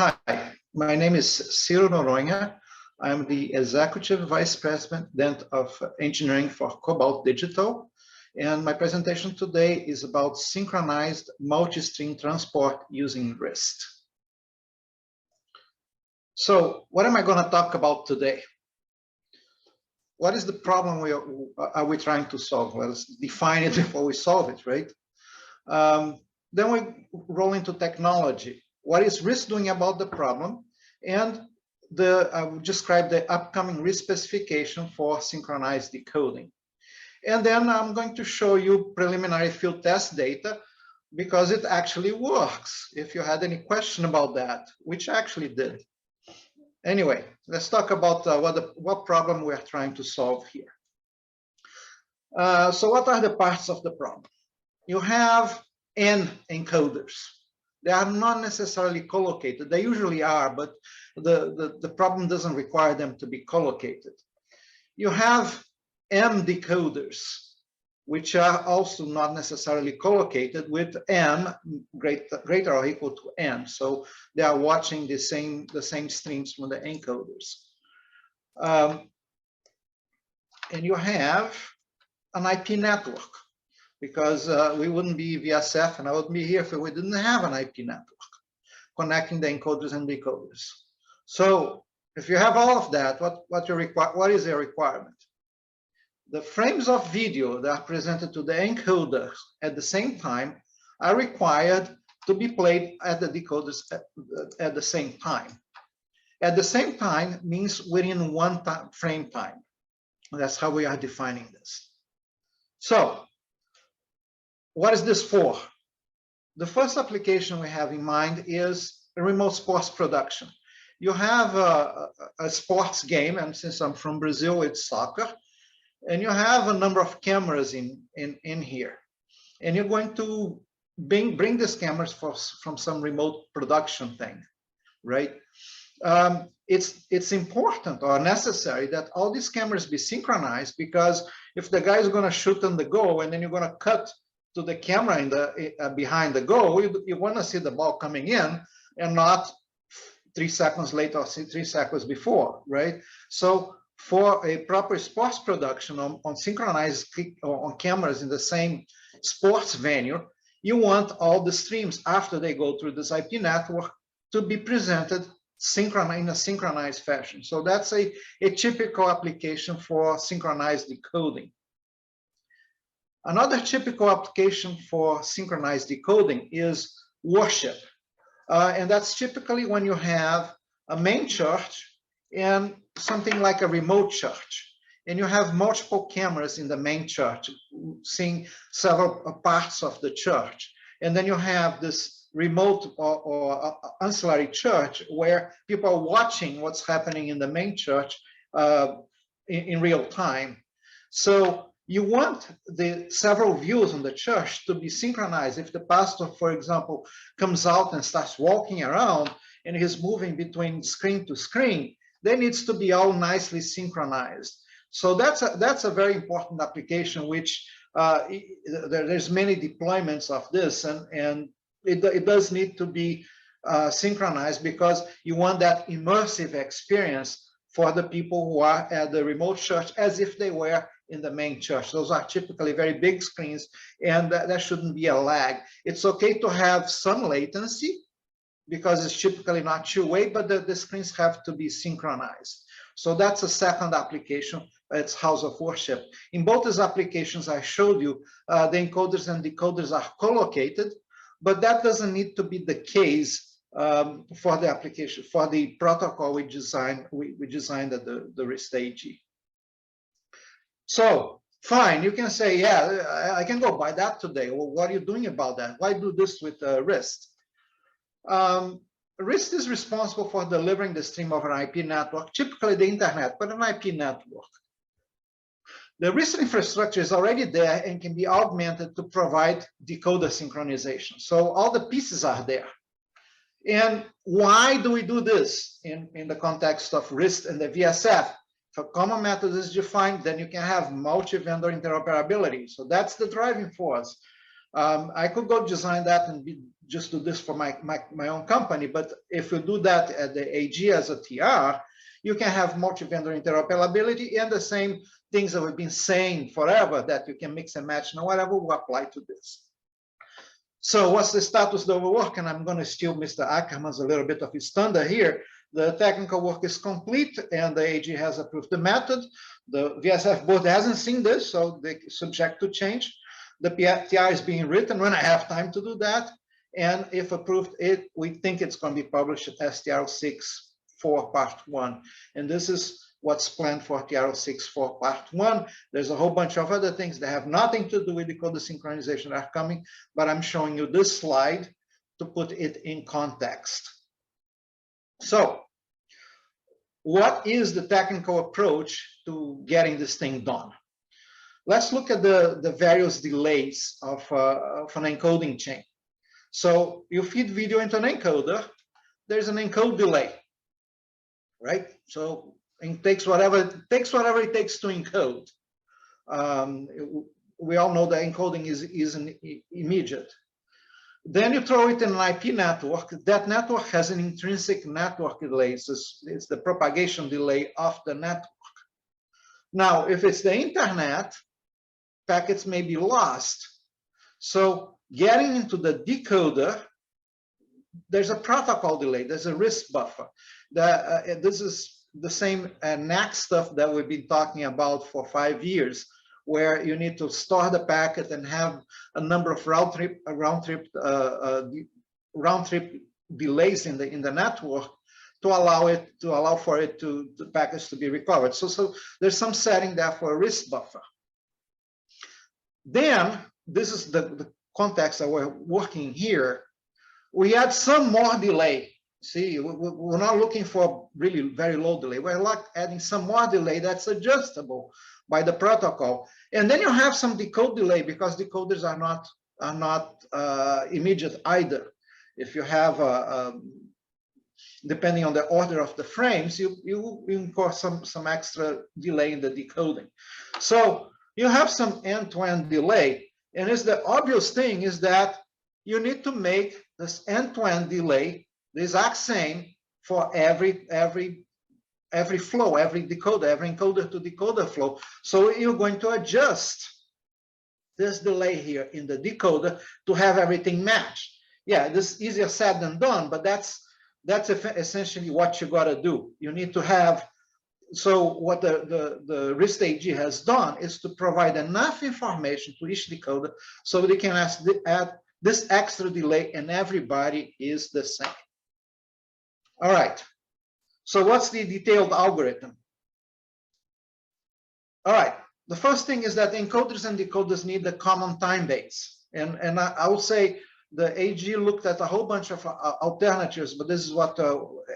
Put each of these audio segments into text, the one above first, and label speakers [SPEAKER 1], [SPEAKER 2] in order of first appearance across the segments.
[SPEAKER 1] Hi, my name is Ciro Noronha. I'm the Executive Vice President of Engineering for Cobalt Digital. And my presentation today is about synchronized multi-stream transport using RIST. So what am I going to talk about today? What is the problem are we trying to solve? Well, let's define it before we solve it, right? Then we roll into technology. What is RIST doing about the problem? And I will describe the upcoming RIST specification for synchronized decoding. And then I'm going to show you preliminary field test data because it actually works. If you had any question about that, which actually did. Anyway, let's talk about what problem we're trying to solve here. So what are the parts of the problem? You have N encoders. They are not necessarily collocated. They usually are, but the problem doesn't require them to be collocated. You have M decoders, which are also not necessarily collocated with M greater or equal to N. So they are watching the same streams from the encoders. And you have an IP network, because we wouldn't be VSF and I wouldn't be here if we didn't have an IP network connecting the encoders and decoders. So if you have all of that, what is the requirement? The frames of video that are presented to the encoders at the same time are required to be played at the decoders at the same time. At the same time means within one frame time. That's how we are defining this. So what is this for? The first application we have in mind is remote sports production. You have a sports game, and since I'm from Brazil, it's soccer, and you have a number of cameras in here. And you're going to bring these cameras from some remote production thing, right? It's important or necessary that all these cameras be synchronized, because if the guy is going to shoot on the goal and then you're going to cut to the camera in the behind the goal, you want to see the ball coming in and not 3 seconds later or 3 seconds before, right? So for a proper sports production on synchronized on cameras in the same sports venue, you want all the streams after they go through this IP network to be presented in a synchronized fashion. So that's a typical application for synchronized decoding. Another typical application for synchronized decoding is worship. And that's typically when you have a main church and something like a remote church. And you have multiple cameras in the main church, seeing several parts of the church. And then you have this remote or ancillary church where people are watching what's happening in the main church in real time. So you want the several views on the church to be synchronized. If the pastor, for example, comes out and starts walking around and he's moving between screen to screen, they needs to be all nicely synchronized. So that's a very important application, which there's many deployments of this, and it does need to be synchronized, because you want that immersive experience for the people who are at the remote church as if they were in the main church. Those are typically very big screens, and there shouldn't be a lag. It's okay to have some latency because it's typically not two-way, but the screens have to be synchronized. So that's a second application. It's house of worship. In both these applications I showed you, the encoders and decoders are collocated, but that doesn't need to be the case for the application, for the protocol we designed at the RIST AG. So fine, you can say, yeah, I can go buy that today. Well, what are you doing about that? Why do this with RIST? RIST is responsible for delivering the stream of an IP network, typically the internet, but an IP network. The RIST infrastructure is already there and can be augmented to provide decoder synchronization. So all the pieces are there. And why do we do this in the context of RIST and the VSF? If a common method is defined, then you can have multi-vendor interoperability. So that's the driving force. I could go design that and just do this for my own company, but if you do that at the AG as a TR, you can have multi-vendor interoperability, and the same things that we've been saying forever, that you can mix and match and whatever, will apply to this. So what's the status of the work? And I'm going to steal Mr. Ackerman's a little bit of his thunder here. The technical work is complete, and the AG has approved the method. The VSF board hasn't seen this, so they're subject to change. The TR is being written when I have time to do that. And if approved, we think it's going to be published at STR06 for part 1. And this is what's planned for TR06 for part 1. There's a whole bunch of other things that have nothing to do with decoder synchronization that are coming, but I'm showing you this slide to put it in context. So what is the technical approach to getting this thing done? Let's look at the various delays of an encoding chain. So you feed video into an encoder, there's an encode delay, right? So it takes whatever it takes to encode. We all know that encoding isn't immediate. Then you throw it in an IP network. That network has an intrinsic network delay. It's the propagation delay of the network. Now, if it's the internet, packets may be lost. So getting into the decoder, there's a protocol delay. There's a RIST buffer. This is the same NAC stuff that we've been talking about for 5 years, where you need to store the packet and have a number of round trip delays in the network to allow for the package to be recovered. So there's some setting there for a RIST buffer. Then this is the context that we're working here. We add some more delay. See, we're not looking for really very low delay. We're like adding some more delay that's adjustable by the protocol. And then you have some decode delay, because decoders are not immediate either. If you have depending on the order of the frames, you incur some extra delay in the decoding. So you have some end-to-end delay, and it's the obvious thing is that you need to make this end-to-end delay the exact same for every flow, every decoder, every encoder to decoder flow. So you're going to adjust this delay here in the decoder to have everything match. Yeah, this is easier said than done, but that's essentially what you got to do. You need to have. So what the RIST AG has done is to provide enough information to each decoder so they can add this extra delay, and everybody is the same. All right. So what's the detailed algorithm? All right. The first thing is that encoders and decoders need a common time base. And I would say the AG looked at a whole bunch of alternatives, but this is what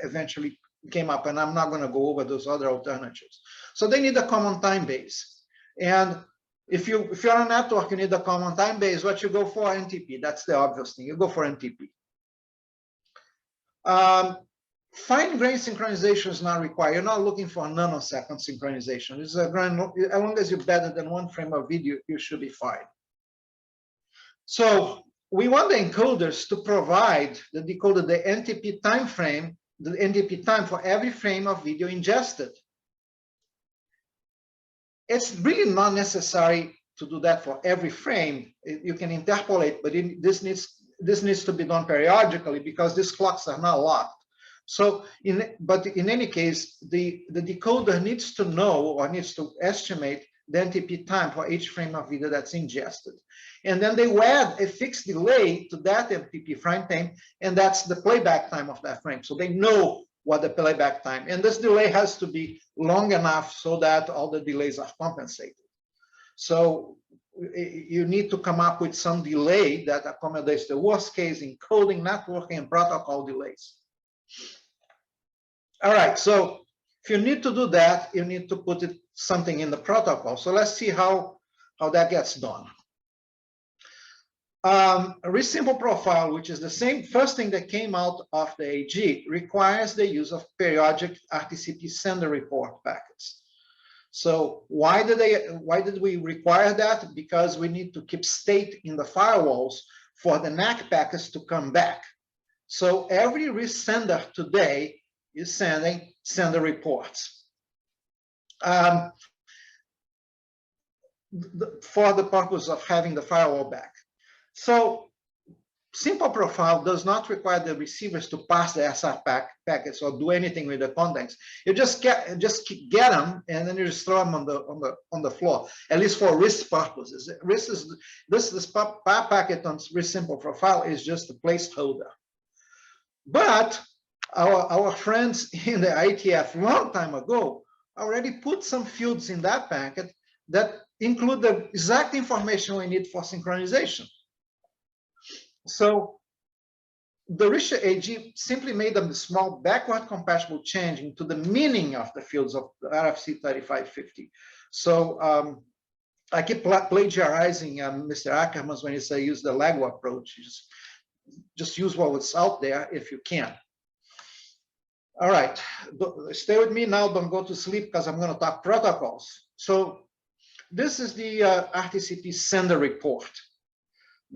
[SPEAKER 1] eventually came up, and I'm not going to go over those other alternatives. So they need a common time base. And if you're on a network, you need a common time base. What you go for? NTP. That's the obvious thing. You go for NTP. Fine-grained synchronization is not required. You're not looking for a nanosecond synchronization. It's as long as you're better than 1 frame of video, you should be fine. So we want the encoders to provide the decoder the NTP time frame, the NTP time for every frame of video ingested. It's really not necessary to do that for every frame. You can interpolate, but this needs to be done periodically, because these clocks are not locked. So, but in any case, the decoder needs to know, or needs to estimate, the NTP time for each frame of video that's ingested. And then they add a fixed delay to that NTP frame time, and that's the playback time of that frame. So they know what the playback time, and this delay has to be long enough so that all the delays are compensated. So you need to come up with some delay that accommodates the worst case encoding, networking, and protocol delays. All right, so if you need to do that, you need to put something in the protocol. So let's see how that gets done. A RIST simple profile, which is the same first thing that came out of the AG, requires the use of periodic RTCP sender report packets. So why did we require that? Because we need to keep state in the firewalls for the NAC packets to come back. So every RIST sender today is sending sender reports for the purpose of having the firewall back. So simple profile does not require the receivers to pass the SR packets or do anything with the contents. You just get them and then you just throw them on the floor. At least for RIST purposes. RIST is this packet on RIST simple profile is just a placeholder. But our friends in the IETF long time ago already put some fields in that packet that include the exact information we need for synchronization. So the RIST AG simply made a small backward compatible change into the meaning of the fields of the RFC 3550. So I keep plagiarizing Mr. Ackermans when he says use the Lego approach. Just use what's out there if you can. All right, stay with me now. Don't go to sleep because I'm going to talk protocols. So this is the RTCP sender report.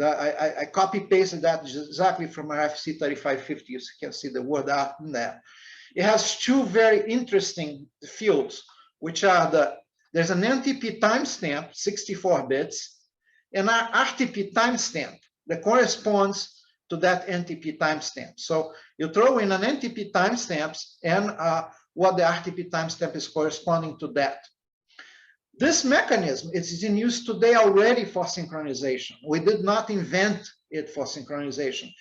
[SPEAKER 1] I copy pasted that exactly from RFC 3550. You can see the word art in there. It has two very interesting fields, which are there's an NTP timestamp, 64 bits, and an RTP timestamp that corresponds to that NTP timestamp. So you throw in an NTP timestamps and what the RTP timestamp is corresponding to that. This mechanism is in use today already for synchronization. We did not invent it for synchronization.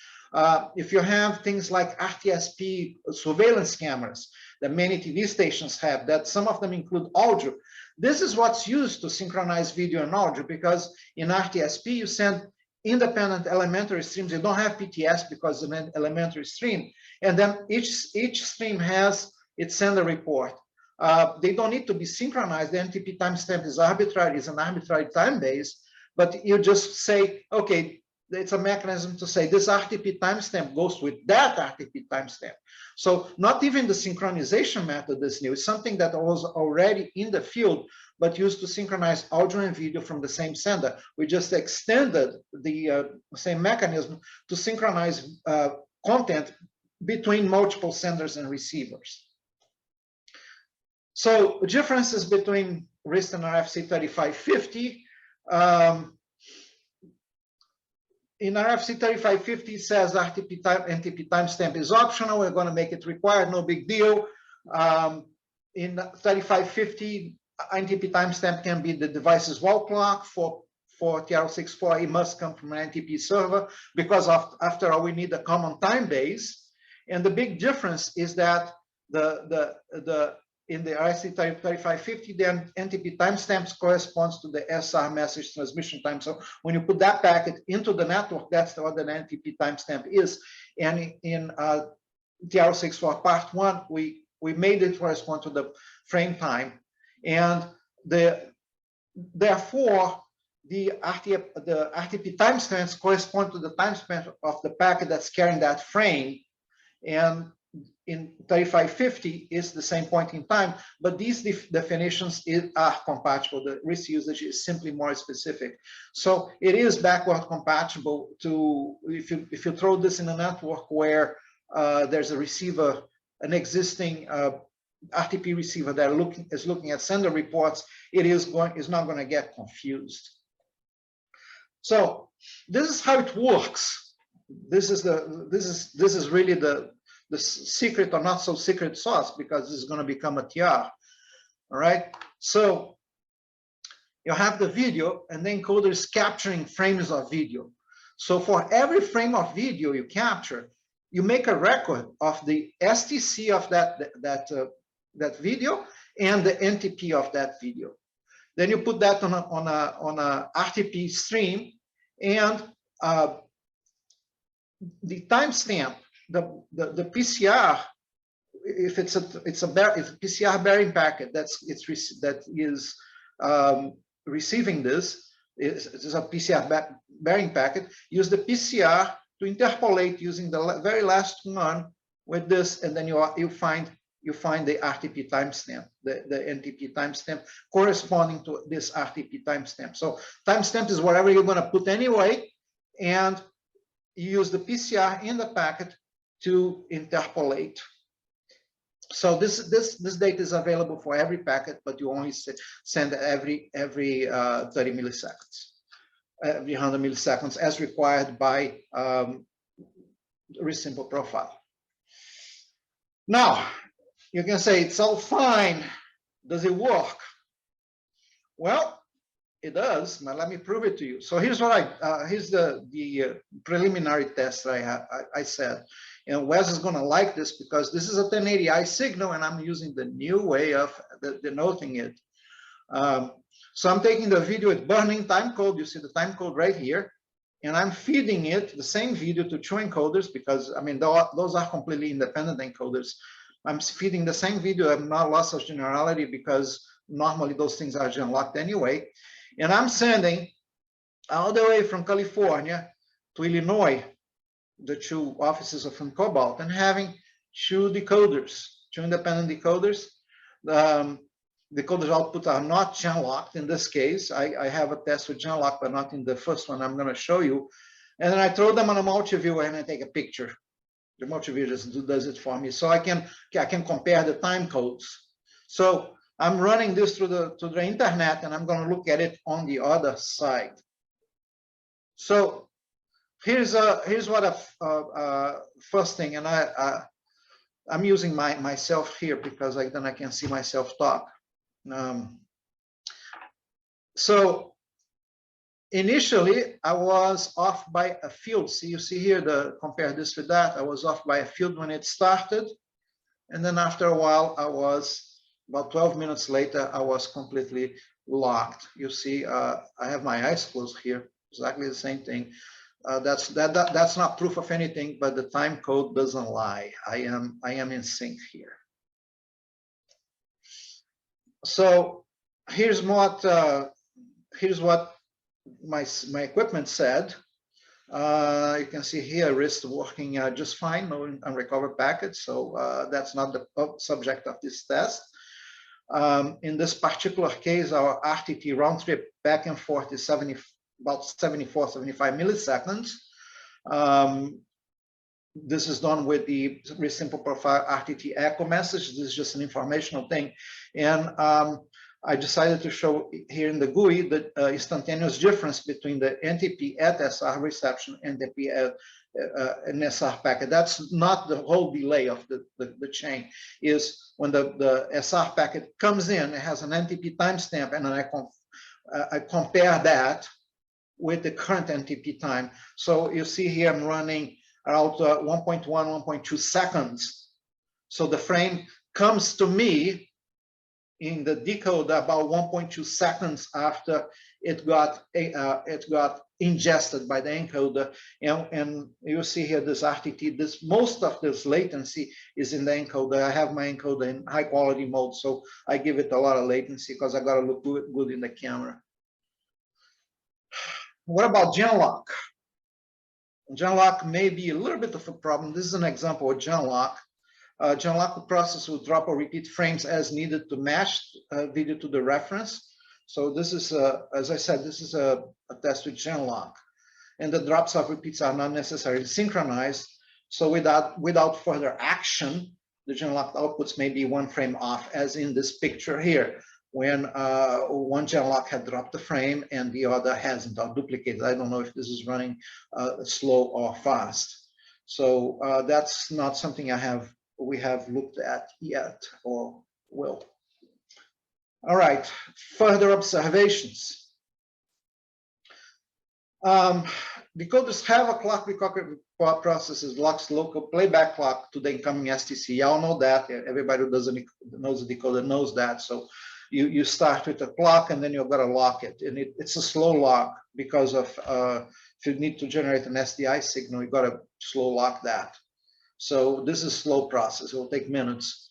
[SPEAKER 1] If you have things like RTSP surveillance cameras that many TV stations have, that some of them include audio, this is what's used to synchronize video and audio, because in RTSP you send independent elementary streams. You don't have PTS because it's an elementary stream, and then each stream has its sender report. They don't need to be synchronized. The NTP timestamp is arbitrary, is an arbitrary time base, but you just say, okay, it's a mechanism to say this RTP timestamp goes with that RTP timestamp. So not even the synchronization method is new. It's something that was already in the field, but used to synchronize audio and video from the same sender. We just extended the same mechanism to synchronize content between multiple senders and receivers. So differences between RIST and RFC 3550. In RFC 3550, it says NTP timestamp is optional. We're going to make it required, no big deal. In 3550, NTP timestamp can be the device's wall clock. For TR-64, it must come from an NTP server because after all, we need a common time base. And the big difference is that in the RFC 3550, the NTP timestamps corresponds to the SR message transmission time. So when you put that packet into the network, that's what the NTP timestamp is. And in TR-64 part 1, we made it correspond to the frame time. And therefore, the RTP timestamps correspond to the timestamp of the packet that's carrying that frame. And in 3550 is the same point in time, but these definitions are compatible. The RIST usage is simply more specific. So it is backward compatible to, if you throw this in a network where there's a receiver, an existing RTP receiver that is looking at sender reports, it is not going to get confused. So this is how it works. This is really the secret or not so secret sauce, because this is going to become a TR. All right. So you have the video, and the encoder is capturing frames of video. So for every frame of video you capture, you make a record of the STC of that video and the NTP of that video. Then you put that on a RTP stream, and the timestamp, the PCR, if it's a PCR bearing packet that is receiving this, is a PCR bearing packet, use the PCR to interpolate using the very last one with this, and then you find the RTP timestamp, the NTP timestamp corresponding to this RTP timestamp. So timestamp is whatever you're going to put anyway, and you use the PCR in the packet to interpolate. So this data is available for every packet, but you only send every 30 milliseconds, every 100 milliseconds, as required by RIST simple profile. Now, you can say it's all fine. Does it work? Well, it does. Now let me prove it to you. So here's what here's the preliminary test that I said. And Wes is going to like this because this is a 1080i signal, and I'm using the new way of denoting it. So I'm taking the video with burning time code. You see the time code right here, and I'm feeding it the same video to two encoders because I mean those are completely independent encoders. I'm feeding the same video. I'm not loss of generality because normally those things are gen-locked anyway. And I'm sending all the way from California to Illinois, the two offices of Cobalt, and having two decoders, two independent decoders. The decoders outputs are not gen-locked in this case. I have a test with gen-lock, but not in the first one I'm going to show you. And then I throw them on a multi-viewer and I take a picture. The multi-viewer just does it for me, so I can compare the time codes. So I'm running this through the internet, and I'm going to look at it on the other side. So here's what first thing, and I'm using myself here because then I can see myself talk. So initially I was off by a field. See, you see here, compare this with that. I was off by a field when it started, and then after a while I was. About 12 minutes later, I was completely locked. You see, I have my eyes closed here. Exactly the same thing. That's not proof of anything, but the time code doesn't lie. I am in sync here. So here's what my equipment said. You can see here RIST working just fine, no unrecovered packets. So that's not the subject of this test. In this particular case, our RTT round trip back and forth is about 74, 75 milliseconds. This is done with the RIST simple profile RTT echo message. This is just an informational thing. And I decided to show here in the GUI the instantaneous difference between the NTP at SR reception and the an SR packet. That's not the whole delay of the chain. Is when the SR packet comes in, it has an NTP timestamp, and then I compare that with the current NTP time. So you see here I'm running around 1.1, 1.2 seconds. So the frame comes to me in the decoder about 1.2 seconds after it got ingested by the encoder, and you see here this RTT. Most of this latency is in the encoder. I have my encoder in high quality mode, so I give it a lot of latency because I got to look good in the camera. What about gen-lock? Gen-lock may be a little bit of a problem. This is an example of gen-lock. Gen-lock process will drop or repeat frames as needed to match video to the reference. So this is, as I said, this is a test with gen-lock. And the drops of repeats are not necessarily synchronized. So without further action, the gen-lock outputs may be one frame off, as in this picture here, when one gen-lock had dropped the frame and the other hasn't, or duplicated. I don't know if this is running slow or fast. So that's not something we have looked at yet, or will. All right, further observations. Decoders have a clock recovery processes locks local playback clock to the incoming STC. Y'all know that. Everybody who knows the decoder knows that. So you start with a clock and then you've got to lock it. And it's a slow lock because of if you need to generate an SDI signal, you've got to slow lock that. So this is a slow process. It will take minutes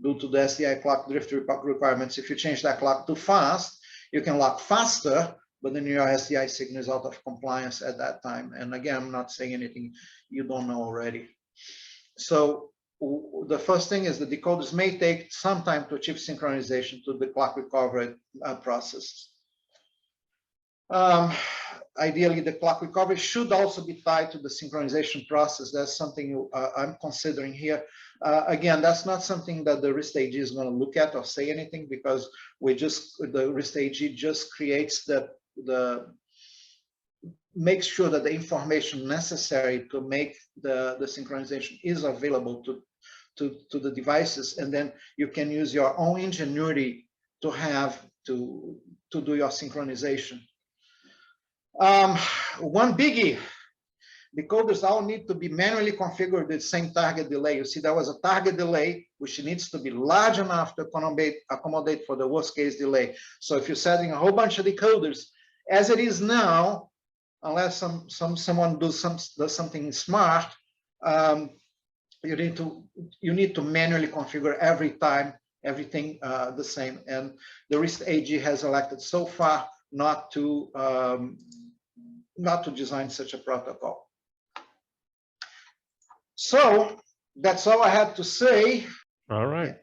[SPEAKER 1] due to the SDI clock drift requirements. If you change that clock too fast, you can lock faster, but then your SDI signal is out of compliance at that time. And again, I'm not saying anything you don't know already. So the first thing is the decoders may take some time to achieve synchronization to the clock recovery process. ideally, the clock recovery should also be tied to the synchronization process. That's something I'm considering here. Again, that's not something that the RIST AG is going to look at or say anything, because the RIST AG just creates makes sure that the information necessary to make the synchronization is available to the devices, and then you can use your own ingenuity to do your synchronization. One biggie: decoders all need to be manually configured with the same target delay. You see, there was a target delay which needs to be large enough to accommodate for the worst case delay. So if you're setting a whole bunch of decoders, as it is now, unless someone does something smart, you need to manually configure every time everything the same. And the RIST AG has elected so far not to design such a protocol. So that's all I had to say.
[SPEAKER 2] All right.